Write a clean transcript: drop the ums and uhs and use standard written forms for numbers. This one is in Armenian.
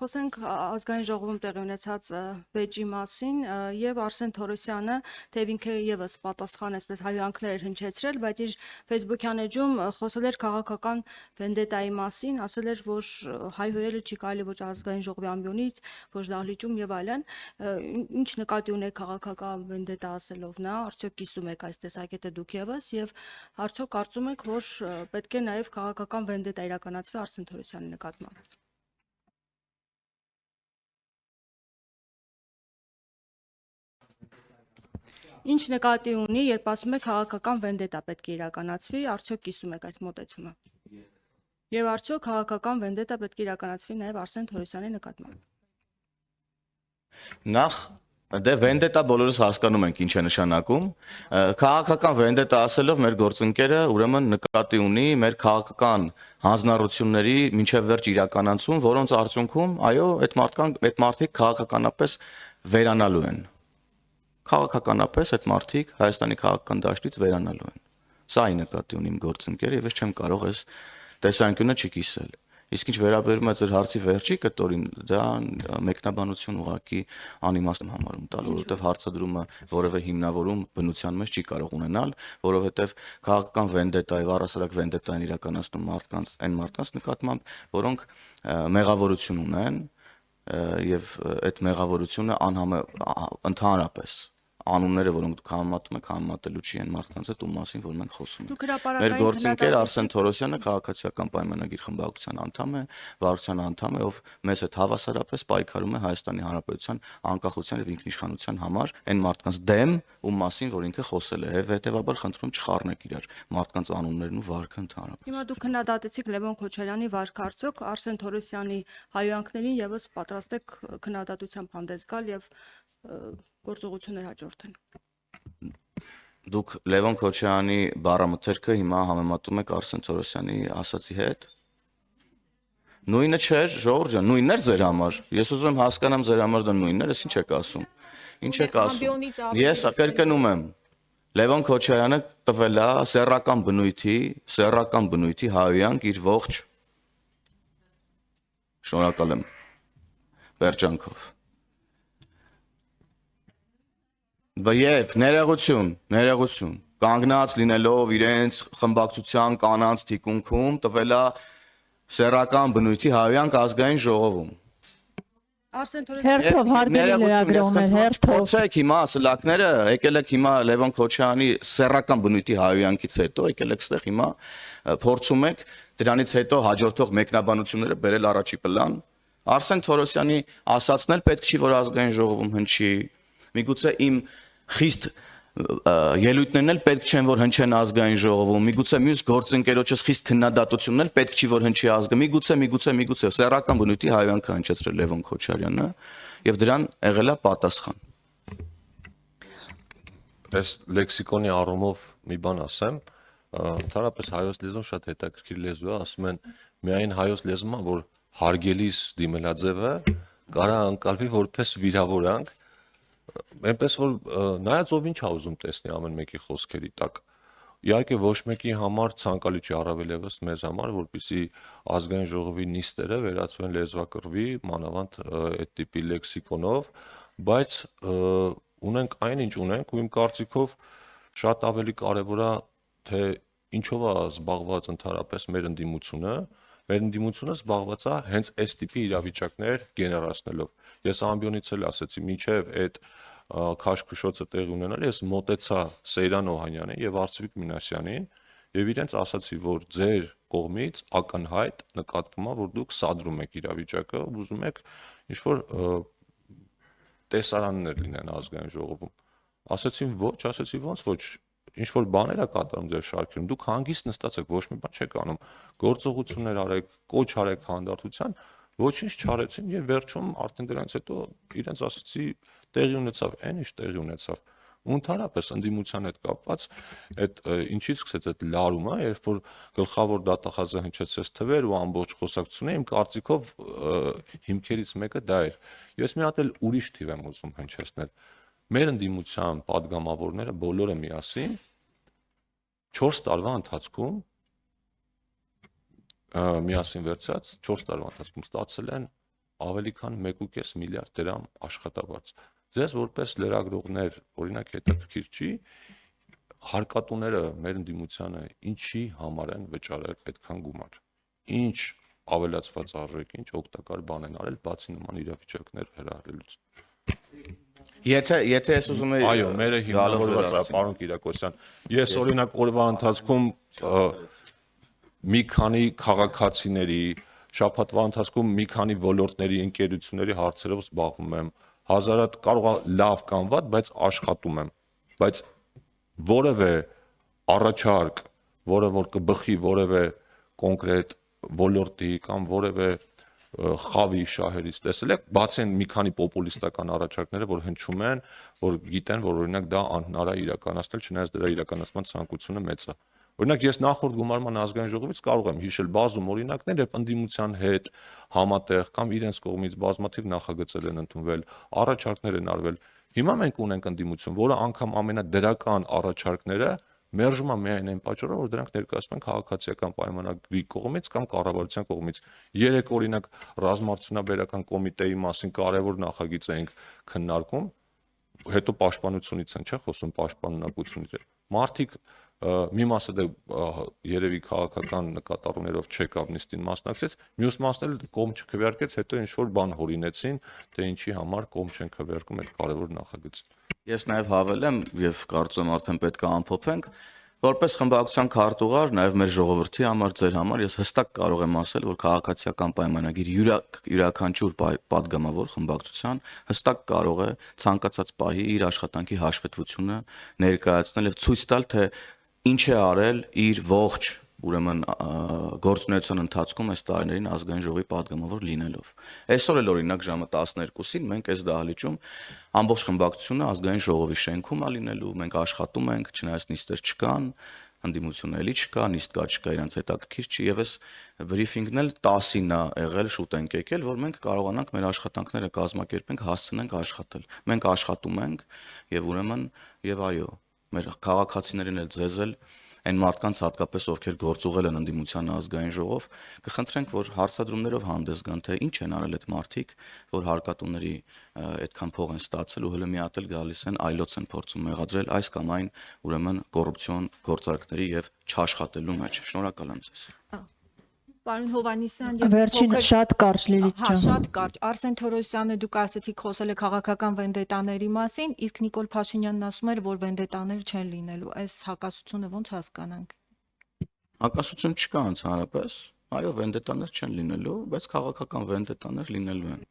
խոսենք ազգային ժողովում տեղի ունեցած վեճի մասին եւ Արսեն Թորոսյանը թեև ինքը եւս պատասխան այսպես հայհոյանքներ էր հնչեցրել, բայց իր Facebook-յան էջում խոսել էր քաղաքական վենդետայի մասին, ասել էր, որ հայհոյելը չի կարելի ոչ ազգային ժողովի ամբիոնից, ոչ դահլիճում եւ այլն։ Ինչ նկատի ունեք քաղաքական վենդետա ասելով նա, արդյոք կիսում եք այս տեսակետը դուք եւս եւ արդյոք կարծում եք, որ պետք է նաեւ քաղաքական վենդետա իրականացվի Արսեն Թորոսյանի նկատմամբ։ Ինչ նկատի ունի, երբ ասում եք քաղաքական վենդետա պետք է իրականացվի, արդյոք կիսում եք այս մոտեցումը։ Եվ արդյոք քաղաքական վենդետա պետք է իրականացվի նաև Արսեն Թորոսյանի նկատմամբ։ Նախ դե վենդետա բոլորս հասկանում ենք ինչ է նշանակում։ Քաղաքական վենդետա ասելով մեր գործընկերը ուրեմն նկատի ունի մեր քաղաքական հանձնառությունների մինչև վերջ իրականացում, որոնց արդյունքում այո, այդ մարդիկ քաղաքականապես վերանալու են։ Քաղաքականապես այդ մարդիկ Հայաստանի քաղաքական դաշտից վերանալու են։ Սա ի նկատի ունի իմ գործընկերը եւ ես չեմ կարող այս տեսանկյունը չկիսել։ Իսկ ինչ վերաբերում է ձեր հարցի վերջի կտորին, դա մեկնաբանություն ուղղակի անիմաստ եմ համարում տալ, որովհետեւ հարցադրումը որևէ հիմնավորում բնության մեջ չի կարող ունենալ, որովհետեւ քաղաքական վենդետա եւ առասարակ վենդետա են իրականացնում այն մարդկանց նկատմամբ, որոնք մեղավորություն ունեն եւ այդ մեղավորությունը ընդհանրապես անունները, որոնք դուք համեմատում եք, համեմատելու չի են մարդկանց հետ, ում մասին որ մենք խոսում ենք։ Մեր գործընկեր Արսեն Թորոսյանը քաղաքացիական պայմանագիր խմբակցության անդամ է, վարչության անդամ է, ով մեզ հետ հավասարապես պայքարում է Հայաստանի Հանրապետության անկախության եւ ինքնիշխանության համար, այն մարդկանց դեմ, ում մասին որ ինքը խոսել է, եւ հետեւաբար խնդրում չխառնեք իրար մարդկանց անուններն ու վարքը ընդհանրապես։ Հիմա դուք քննադատեցիք Լևոն Քոչարյանի վարքը, արդյոք Արսեն Թորոսյանի հայհոյանքներին եւս պատրաստ եք քննադատությամբ հանդես գալ եւ գործողություններ հաջորդեն։ Դուք Լևոն Քոչարյանի բառամթերքը հիմա համեմատում եք Արսեն Թորոսյանի ասացի հետ։ Նույնը չէր, ժողովուրդ ջան, նույնն էր ձեր համար։ Ես ուզում եմ հասկանամ ձեր համար դա նույնն էր, ինչ եք ասում։ Ինչ եք ասում։ Ես կրկնում եմ։ Լևոն Քոչարյանը տվել է սեռական բնույթի հայհոյանք իր ողջ շնորհակալ եմ վերջանքով։ Եվ ներողություն, կանգնած լինելով իրենց խմբակցության կանանց թիկունքում տվել է սեռական բնույթի հայհոյանք ազգային ժողովում։ Արսեն Հերթով հարգելի լրագրողներ, հերթով։ Փորձեք հիմա սլակները, եկել եք հիմա Լևոն Քոչարյանի սեռական բնույթի հայհոյանքից հետո, եկել եք ստեղ հիմա փորձում եք դրանից հետո հաջորդող մեկնաբանությունները բերել առաջի պլան։ Արսեն Թորոսյանի ասածն էլ պետք չի որ ազգային ժողովում հնչի։ Միգուցե իմ խիստ ելույթներն էլ պետք չեն որ հնչեն ազգային ժողովում, միգուցե մյուս գործընկերոջս խիստ քննադատությունն էլ պետք չի որ հնչի միգուցե սեռական բնույթի հայհոյանքը հնչեցրել Լևոն Քոչարյանը եւ դրան եղել է պատասխան։ Այս լեքսիկոնի առումով մի բան ասեմ, ընդհանրապես հայոց լեզուն շատ հետաքրքիր լեզու է, ասում են միայն հայոց լեզումը, որ հարգելիս դիմելաձևը կարա անցալվի որպես վիրավորանք, այնպես որ նայած ով ինչ է ուզում տեսնի ամեն մեկի խոսքերի տակ։ Իհարկե ոչ մեկի համար ցանկալի չի առավել եւս մեզ համար, որպեսզի ազգային ժողովի նիստերը վերածվեն լեզվակռվի, մանավանդ այդ տիպի լեքսիկոնով, բայց ունենք այնինչ ունենք ու իմ կարծիքով շատ ավելի կարևոր է թե ինչով է զբաղված ընդհանրապես մեր ընդդիմությունը զբաղված է հենց այս տիպի իրավիճակներ գեներացնելով։ Ես ամբիոնից էլ ասեցի, մինչև այդ քաշքշոցը տեղի ունենալ, ես մոտեցա Սեյրան Օհանյանին եւ Արծվիկ Մինասյանին եւ իրենց ասացի, որ ձեր կողմից ակնհայտ նկատվում է, որ դուք սադրում եք իրավիճակը, ուզում եք ինչ որ տեսարաններ լինեն ազգային ժողովում։ Ասացին ոչ, ասեցի ոնց ոչ, ինչ որ բաներ է կատարում ձեր շարքերում, դուք հանգիստ նստած եք, ոչ մի բան չեք անում, գործողություններ արեք, կոչ արեք հանդարտության, ոչինչ չարեցին եւ վերջում արդեն դրանից հետո իրենց ասացի տեղի ունեցավ, այն ինչ տեղի ունեցավ։ Ու ընդհանրապես ընդդիմության հետ կապված այդ ինչից սկսեց այդ լարումը, երբ որ գլխավոր դատախազը հնչեցրեց թվեր ու ամբողջ խոսակցությունը, իմ կարծիքով հիմքերից մեկը դա էր։ Ես մի հատ էլ ուրիշ թիվ եմ ուզում հնչեցնել։ Մեր ընդդիմության падգամավորները բոլորը միասին 4 տարվա ընթացքում միասին վերցած 4 տարվա ընթացքում ստացել են ավելի քան 1.5 միլիարդ դրամ աշխատավարձ։ Ձեզ որպես լրագրողներ, օրինակ հետաքրքիր չի, հարկատուները մեր ընդդիմությանը ինչի համար են վճարել այդքան գումար։ Ինչ ավելացված արժեք, ինչ օգտակար բան են արել, բացի նման իրավիճակներ հրահրելուց։ Եթե ես ուզում եի Այո, մերը հիմնավորված է, պարոն Կիրակոսյան։ Ես օրինակ օրվա ընթացքում մի քանի քաղաքացիների, շաբաթվա ընթացքում մի քանի ոլորտների ընկերությունների հարցերով զբաղվում եմ։ Հազարատ կարող է լավ կամ վատ, բայց աշխատում եմ։ Բայց որևէ առաջարկ, որը որ կբխի որևէ կոնկրետ ոլորտի կամ որևէ խավի շահերից տեսել եք, բացի մի քանի պոպուլիստական առաջարկները, որ հնչում են, որ գիտեն, որ օրինակ դա անհնար է իրականացնել, չնայած դրա իրականացման ցանկությունը մեծ է։ Օրինակ ես նախորդ գումարման ազգային ժողովից կարող եմ հիշել բազում օրինակներ, երբ ընդդիմության հետ համատեղ կամ իրենց կողմից բազմաթիվ նախագծեր են ընդունվել, առաջարկներ են արվել։ Հիմա մենք ունենք ընդդիմություն, որը անգամ ամենադրական առաջարկները մերժում է միայն այն պատճառով, որ դրանք ներկայացնում են քաղաքացիական պայմանագրի կողմից կամ կառավարության կողմից։ Երեք օրինակ ռազմարտությունաբերական կոմիտեի մասին կարևոր նախագիծ էինք քննարկում, հետո պաշտպանությունից են, չէ՞, խոսում պաշտպանունակությունից։ Մարդիկ մի մասը դե երևի քաղաքական նկատառումներով չեկավ նիստին մասնակցեց, մյուս մասն էլ կողմ չքվեարկեց, հետո ինչ որ բան հորինեցին, թե ինչի համար կողմ չեն քվեարկում այդ կարևոր նախագծը։ Ես նաև հավելեմ եւ կարծում եմ արդեն պետք է ամփոփենք, որպես խմբակցության քարտուղար, նաև մեր ժողովրդի համար, ձեր համար ես հստակ կարող եմ ասել, որ քաղաքացիական պայմանագիր յուրաքանչյուր падգամավոր խմբակցության հստակ կարող է ցանկացած պահի իր աշխատանքի հաշվետվությունը ներկայացնել եւ ցույց տալ, թե ինչ է արել իր ողջ ուրեմն գործունեության ընթացքում այս տարիներին ազգային ժողովի падգամավոր լինելով։ Այսօր էլ օրինակ ժամը 12-ին մենք այս դահլիճում ամբողջ խմբակցությունը ազգային ժողովի շենքում է լինելու, մենք աշխատում ենք, չնայած նիստեր չկան, ընդդիմությունը էլի չկա, նիստ կա չկա, իրանց հետաքրքիր չի, եւ այս բրիֆինգն էլ 10-ին է եղել, շուտ ենք եկել, որ մենք կարողանանք մեր աշխատանքները կազմակերպենք, հասցնենք աշխատել։ Մենք աշխատում ենք եւ ուրեմն եւ այո, մեր քաղաքացիներին էլ ձեզ էլ այն մարդկանց հատկապես ովքեր գործուղել են ընդդիմության ազգային ժողով, կխնդրենք, որ հարցադրումներով հանդես գան, թե ինչ են արել այդ մարդիկ, որ հարկատուների այդքան փող են ստացել ու հələ մի հատ էլ գալիս են այլոց են փորձում մեղադրել այս կամ այն ուրեմն կոռուպցիոն գործարքների եւ չաշխատելու մեջ։ Շնորհակալ եմ ձեզ։ Պարոն Հովհաննիսյան, Վերջին շատ կարճ Լիլիթ Հա, ջան։ շատ կարճ։ Արսեն Թորոսյանը դուք ասացիք խոսել է քաղաքական վենդետաների մասին, իսկ Նիկոլ Փաշինյանն ասում էր, որ վենդետաներ չեն լինելու։ Այս հակասությունը ո՞նց հասկանանք։ Հակասություն չկա ընդհանրապես։ Այո, վենդետաներ չեն լինելու, բայց քաղաքական վենդետաներ լինելու են։